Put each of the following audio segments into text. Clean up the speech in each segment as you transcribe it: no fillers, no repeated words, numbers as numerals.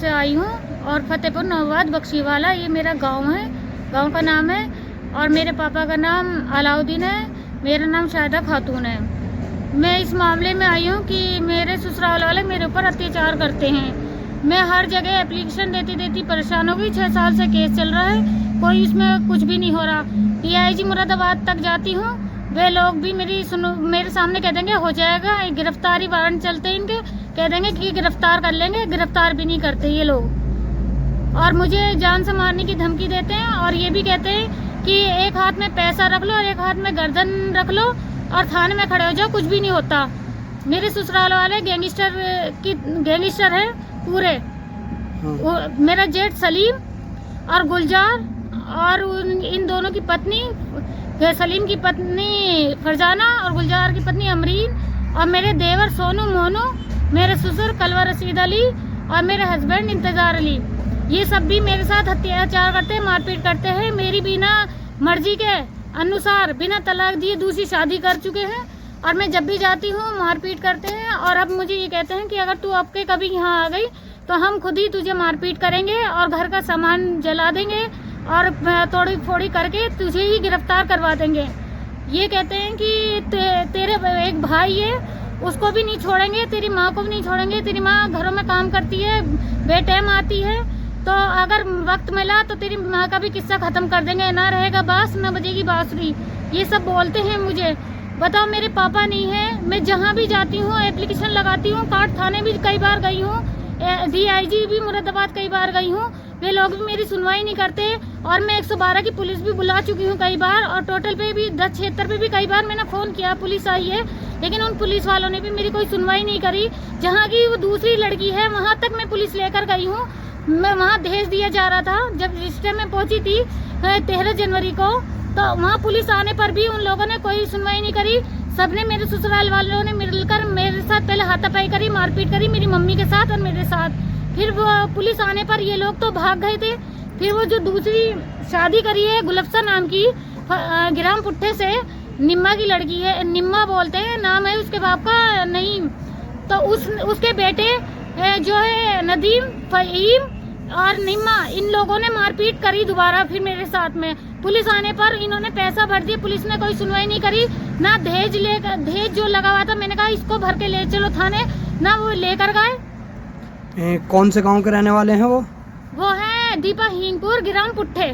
से आई हूँ और फतेहपुर नवाबाद बख्शीवाला ये मेरा गांव है, गांव का नाम है। और मेरे पापा का नाम अलाउद्दीन है, मेरा नाम शाहिदा खातून है। मैं इस मामले में आई हूँ कि मेरे ससुराल वाले मेरे ऊपर अत्याचार करते हैं। मैं हर जगह एप्लीकेशन देती परेशान हो गई। 6 साल से केस चल रहा है, कोई इसमें कुछ भी नहीं हो रहा। DIG मुरादाबाद तक जाती हूँ, वे लोग भी मेरे सामने कह देंगे हो जाएगा, गिरफ्तारी वारंट चलते हैं इनके, कह देंगे कि गिरफ्तार कर लेंगे, गिरफ्तार भी नहीं करते ये लोग। और मुझे जान से मारने की धमकी देते हैं और ये भी कहते हैं कि एक हाथ में पैसा रख लो और एक हाथ में गर्दन रख लो और थाने में खड़े हो जाओ, कुछ भी नहीं होता। मेरे ससुराल वाले गैंगस्टर है पूरे। मेरा जेठ सलीम और गुलजार और इन दोनों की पत्नी, सलीम की पत्नी फरजाना और गुलजार की पत्नी अमरीन, और मेरे देवर सोनू मोनू, मेरे ससुर कलवर रशीद अली और मेरे हस्बैंड इंतजार अली, ये सब भी मेरे साथ अत्याचार करते हैं, मारपीट करते हैं। मेरी बिना मर्जी के अनुसार बिना तलाक दिए दूसरी शादी कर चुके हैं और मैं जब भी जाती हूँ मारपीट करते हैं। और अब मुझे ये कहते हैं कि अगर तू अब के कभी यहाँ आ गई तो हम खुद ही तुझे मारपीट करेंगे और घर का सामान जला देंगे और तोड़ी फोड़ी करके तुझे ही गिरफ्तार करवा देंगे। ये कहते हैं कि तेरे एक भाई है, उसको भी नहीं छोड़ेंगे, तेरी माँ को भी नहीं छोड़ेंगे, तेरी माँ घरों में काम करती है, बेटाइम आती है, तो अगर वक्त मिला तो तेरी माँ का भी किस्सा खत्म कर देंगे, ना रहेगा बांस ना बजेगी बांसुरी। ये सब बोलते हैं मुझे। बताओ, मेरे पापा नहीं है, मैं जहाँ भी जाती हूँ एप्लीकेशन लगाती हूँ, काट थाने भी कई बार गई हूँ, DIG भी मुरादाबाद कई बार गई हूँ, वे लोग भी मेरी सुनवाई नहीं करते। और मैं 112 की पुलिस भी बुला चुकी हूँ कई बार, और टोटल पे भी 10 क्षेत्र पे भी कई बार मैंने फ़ोन किया, पुलिस आई है, लेकिन उन पुलिस वालों ने भी मेरी कोई सुनवाई नहीं करी। जहाँ की वो दूसरी लड़की है वहाँ तक मैं पुलिस लेकर गई हूँ। मैं वहाँ दहेज दिया जा रहा था, जब रजिस्टर में पहुँची थी 13 जनवरी को, तो वहाँ पुलिस आने पर भी उन लोगों ने कोई सुनवाई नहीं करी। सबने, मेरे ससुराल वालों ने मिलकर मेरे साथ पहले हाथापाई करी, मारपीट करी मेरी मम्मी के साथ और मेरे साथ। फिर वो पुलिस आने पर ये लोग तो भाग गए थे। फिर वो जो दूसरी शादी करी है गुलफ्सा नाम की, गिराम पुट्ठे से, निम्मा की लड़की है, निम्मा बोलते हैं नाम है उसके बाप का, नहीं तो उसके बेटे जो है नदीम, फहीम और निम्मा, इन लोगों ने मारपीट करी दोबारा फिर मेरे साथ में। पुलिस आने पर इन्होंने पैसा भर दिया, पुलिस ने कोई सुनवाई नहीं करी, ना दहेज जो लगा हुआ था, मैंने कहा इसको भर के ले चलो थाने, ना वो लेकर गए। कौन से गांव के रहने वाले हैं वो है दीपा हीनपुर गिराम पुट्ठे।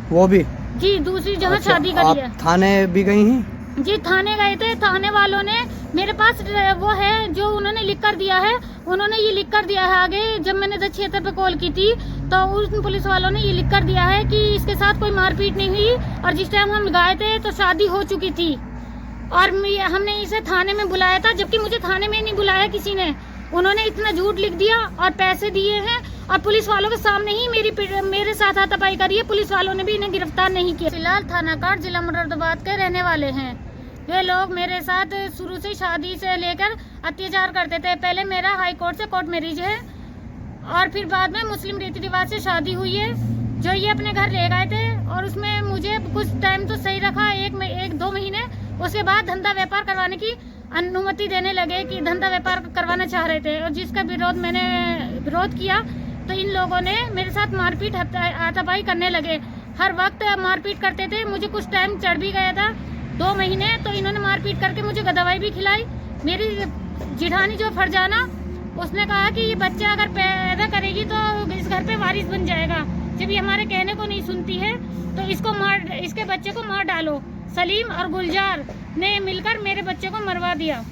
वो भी जी, दूसरी जगह शादी करी है। थाने भी गई हैं? जी, थाने गए थे। थाने वालों ने मेरे पास वो है जो उन्होंने लिख कर दिया है, उन्होंने ये लिख कर दिया है आगे। जब मैंने 10 क्षेत्र पे कॉल की थी तो उस पुलिस वालों ने ये लिख कर दिया है कि इसके साथ कोई मारपीट नहीं हुई, और जिस टाइम हम गए थे तो शादी हो चुकी थी और हमने इसे थाने में बुलाया था, जबकि मुझे थाने में नहीं बुलाया किसी ने। उन्होंने इतना झूठ लिख दिया और पैसे दिए हैं, और पुलिस वालों के सामने ही मेरे साथ हाथापाई करी है। पुलिस वालों ने भी इन्हें गिरफ्तार नहीं किया। फिलहाल थाना काट जिला मुरादाबाद के रहने वाले हैं। वे लोग मेरे साथ शुरू से शादी से लेकर अत्याचार करते थे। पहले मेरा हाई कोर्ट से कोर्ट मैरिज है और फिर बाद में मुस्लिम रीति रिवाज से शादी हुई है, जो ये अपने घर ले गए थे। और उसमें मुझे कुछ टाइम तो सही रखा, 1-2 महीने। उसके बाद धंधा व्यापार करवाने की अनुमति देने लगे कि धंधा व्यापार करवाना चाह रहे थे, और जिसका मैंने विरोध किया तो इन लोगों ने मेरे साथ मारपीट हाथापाई करने लगे। हर वक्त मारपीट करते थे। मुझे कुछ टाइम चढ़ भी गया था, 2 महीने, तो इन्होंने मारपीट करके मुझे दवाई भी खिलाई। मेरी जिठानी जो फरजाना, उसने कहा कि ये बच्चा अगर पैदा करेगी तो इस घर पे वारिस बन जाएगा। जब ये हमारे कहने को नहीं सुनती है तो इसके बच्चे को मार डालो। सलीम और गुलजार ने मिलकर मेरे बच्चे को मरवा दिया।